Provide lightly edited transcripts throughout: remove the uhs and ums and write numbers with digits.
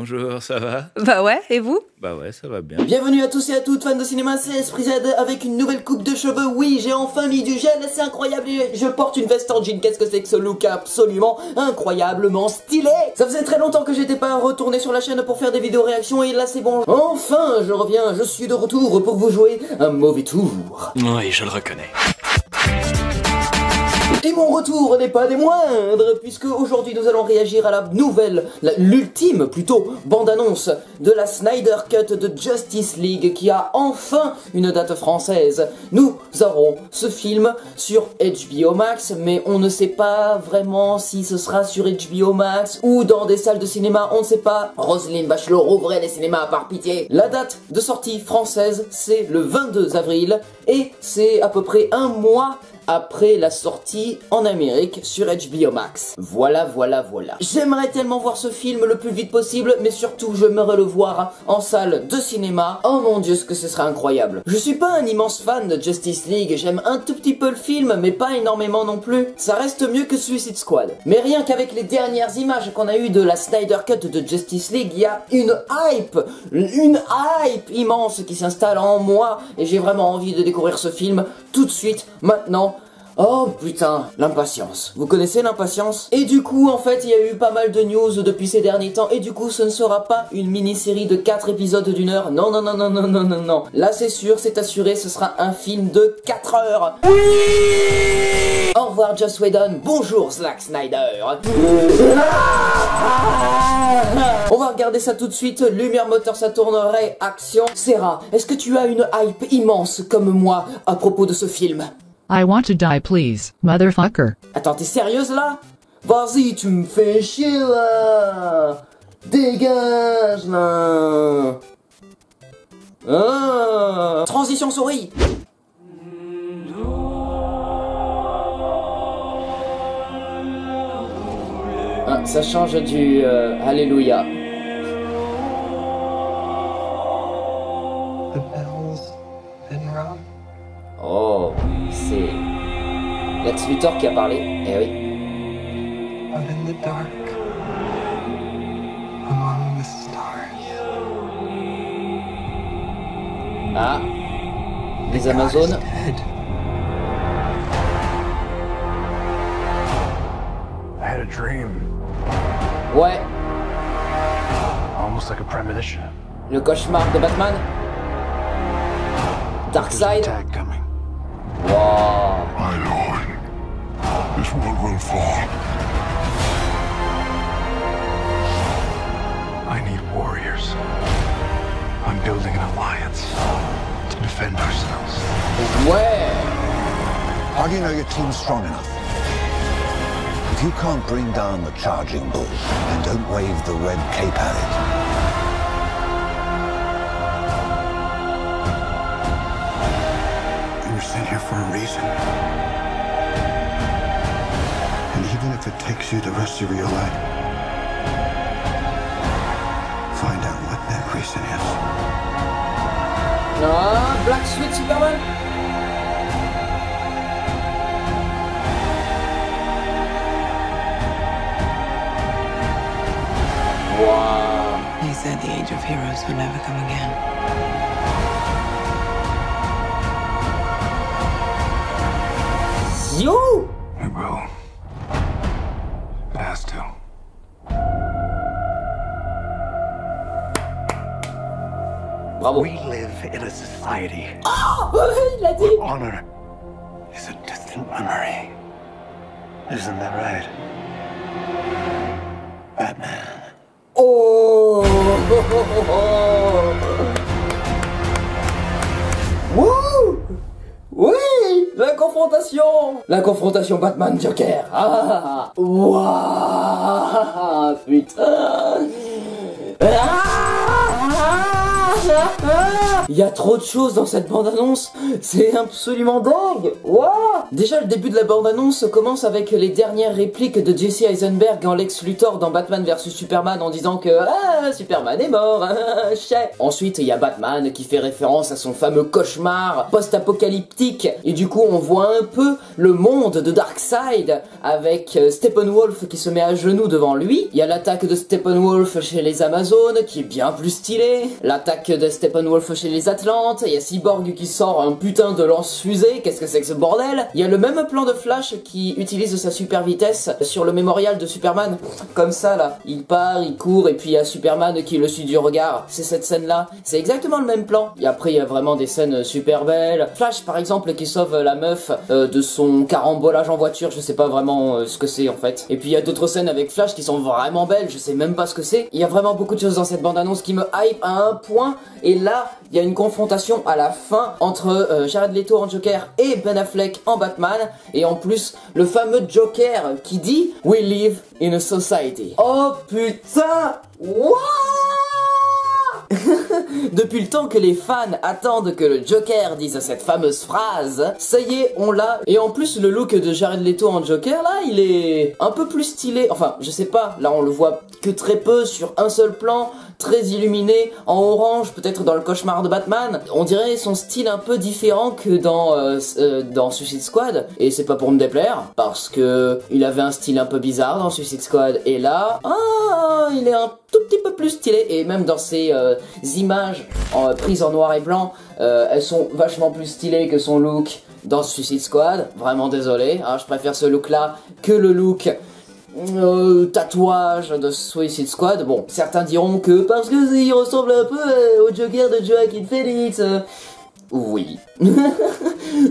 Bonjour, ça va? Bah ouais, et vous? Bah ouais, ça va bien. Bienvenue à tous et à toutes fans de cinéma, c'est Esprit Z avec une nouvelle coupe de cheveux. Oui, j'ai enfin mis du gel, c'est incroyable. Je porte une veste en jean, qu'est-ce que c'est que ce look absolument incroyablement stylé. Ça faisait très longtemps que j'étais pas retourné sur la chaîne pour faire des vidéos réactions et là c'est bon. Enfin, je reviens, je suis de retour pour vous jouer un mauvais tour. Oui, je le reconnais. Et mon retour n'est pas des moindres, puisque aujourd'hui nous allons réagir à la nouvelle, l'ultime plutôt, bande-annonce de la Snyder Cut de Justice League qui a enfin une date française. Nous aurons ce film sur HBO Max, mais on ne sait pas vraiment si ce sera sur HBO Max ou dans des salles de cinéma, on ne sait pas. Roselyne Bachelot, ouvrez les cinémas par pitié. La date de sortie française, c'est le 22 avril, et c'est à peu près un mois après la sortie en Amérique sur HBO Max. Voilà. J'aimerais tellement voir ce film le plus vite possible, mais surtout j'aimerais le voir en salle de cinéma. Oh mon dieu, ce que ce serait incroyable. Je suis pas un immense fan de Justice League, j'aime un tout petit peu le film, mais pas énormément non plus. Ça reste mieux que Suicide Squad. Mais rien qu'avec les dernières images qu'on a eues de la Snyder Cut de Justice League, il y a une hype immense qui s'installe en moi, et j'ai vraiment envie de découvrir ce film tout de suite, maintenant. Oh putain, l'impatience. Vous connaissez l'impatience? Et du coup, en fait, il y a eu pas mal de news depuis ces derniers temps. Et du coup, ce ne sera pas une mini-série de 4 épisodes d'1 heure. Non. Là, c'est sûr, c'est assuré, ce sera un film de 4 heures. Oui! Au revoir, Joss Whedon. Bonjour, Zack Snyder. On va regarder ça tout de suite. Lumière, moteur, ça tournerait. Action. Sarah, est-ce que tu as une hype immense comme moi à propos de ce film? I want to die please, motherfucker. Attends, t'es sérieuse là? Vas-y, tu me fais chier là. Dégage là. Ah. Transition souris. Ah, ça change du Alléluia. Oh, c'est Lex Luthor qui a parlé. Eh oui. I'm in the dark, among the stars. Ah, les Amazones. I had a dream, Ouais, almost like a premonition. le cauchemar de Batman. There's an Darkseid. attack coming. Wow. My lord, this world will fall. I need warriors. I'm building an alliance to defend ourselves. Ouais. How do you know your team's strong enough? If you can't bring down the charging bull, then don't wave the red cape at it. You're sent here for a reason. And even if it takes you the rest of your life, find out what that reason is. Ah, Black Suite Superman. Wow. They said the age of heroes would never come again. Yo. It will. It has to. Bravo. We live in a society Oh, il a dit. where honor is a distant memory. Isn't that right? Batman. Oh. Wouh. Oui, la confrontation. La confrontation Batman-Joker. Ah. Waouh. Putain. Ah. Il y a trop de choses dans cette bande-annonce, c'est absolument dingue. Wow. Déjà le début de la bande-annonce commence avec les dernières répliques de Jesse Eisenberg en Lex Luthor dans Batman vs Superman en disant que Superman est mort, Ensuite il y a Batman qui fait référence à son fameux cauchemar post-apocalyptique et du coup on voit un peu le monde de Darkseid avec Steppenwolf qui se met à genoux devant lui. Il y a l'attaque de Steppenwolf chez les Amazones qui est bien plus stylée, l'attaque de Steppenwolf chez les Atlantes, il y a Cyborg qui sort un putain de lance-fusée, qu'est-ce que c'est que ce bordel? Il y a le même plan de Flash qui utilise sa super vitesse sur le mémorial de Superman, comme ça là, il part, il court et puis il y a Superman qui le suit du regard, c'est cette scène là, c'est exactement le même plan. Et après il y a vraiment des scènes super belles, Flash par exemple qui sauve la meuf de son carambolage en voiture, je sais pas vraiment ce que c'est en fait. Et puis il y a d'autres scènes avec Flash qui sont vraiment belles, je sais même pas ce que c'est. Il y a vraiment beaucoup de choses dans cette bande-annonce qui me hype à un point, et là il y a une confrontation à la fin entre Jared Leto en Joker et Ben Affleck en Batman, et en plus le fameux Joker qui dit We live in a society. Oh putain, what? Depuis le temps que les fans attendent que le Joker dise cette fameuse phrase, ça y est, on l'a. Et en plus, le look de Jared Leto en Joker, là, il est un peu plus stylé. Enfin, je sais pas, là on le voit que très peu sur un seul plan, très illuminé, en orange, peut-être dans le cauchemar de Batman. On dirait son style un peu différent que dans Suicide Squad. Et c'est pas pour me déplaire, parce que il avait un style un peu bizarre dans Suicide Squad. Et là, il est un tout petit peu plus stylé. Et même dans ses images prises en noir et blanc, elles sont vachement plus stylées que son look dans Suicide Squad. Vraiment désolé, hein, je préfère ce look là que le look tatouage de Suicide Squad. Bon, certains diront que parce que il ressemble un peu au Joker de Joaquin Phoenix. Oui.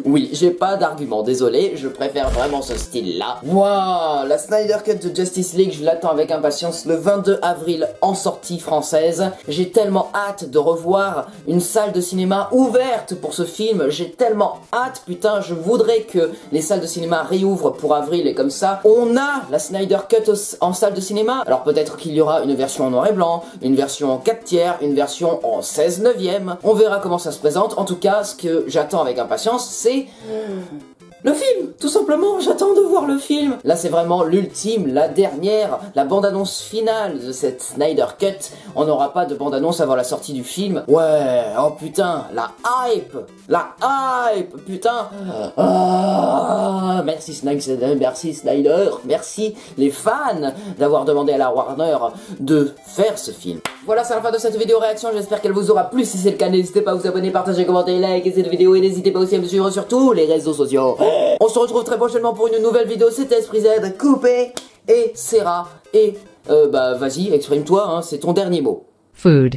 Oui, j'ai pas d'argument, désolé, je préfère vraiment ce style-là. Waouh, la Snyder Cut de Justice League, je l'attends avec impatience le 22 avril en sortie française. J'ai tellement hâte de revoir une salle de cinéma ouverte pour ce film, j'ai tellement hâte, putain, je voudrais que les salles de cinéma réouvrent pour avril et comme ça, on a la Snyder Cut en salle de cinéma. Alors peut-être qu'il y aura une version en noir et blanc, une version en 4/3, une version en 16/9, on verra comment ça se présente. En tout cas, ce que j'attends avec impatience, c'est le film, tout simplement, j'attends de voir le film. Là c'est vraiment l'ultime, la dernière, la bande-annonce finale de cette Snyder Cut. On n'aura pas de bande-annonce avant la sortie du film. Ouais, oh putain, la hype, putain. Merci Snyder, merci les fans d'avoir demandé à la Warner de faire ce film. Voilà, c'est la fin de cette vidéo réaction, j'espère qu'elle vous aura plu. Si c'est le cas, n'hésitez pas à vous abonner, partager, commenter, liker cette vidéo et n'hésitez pas aussi à me suivre sur tous les réseaux sociaux. On se retrouve très prochainement pour une nouvelle vidéo. C'était Esprit Z, coupé et Serra. Et bah vas-y, exprime-toi, hein, c'est ton dernier mot. Food.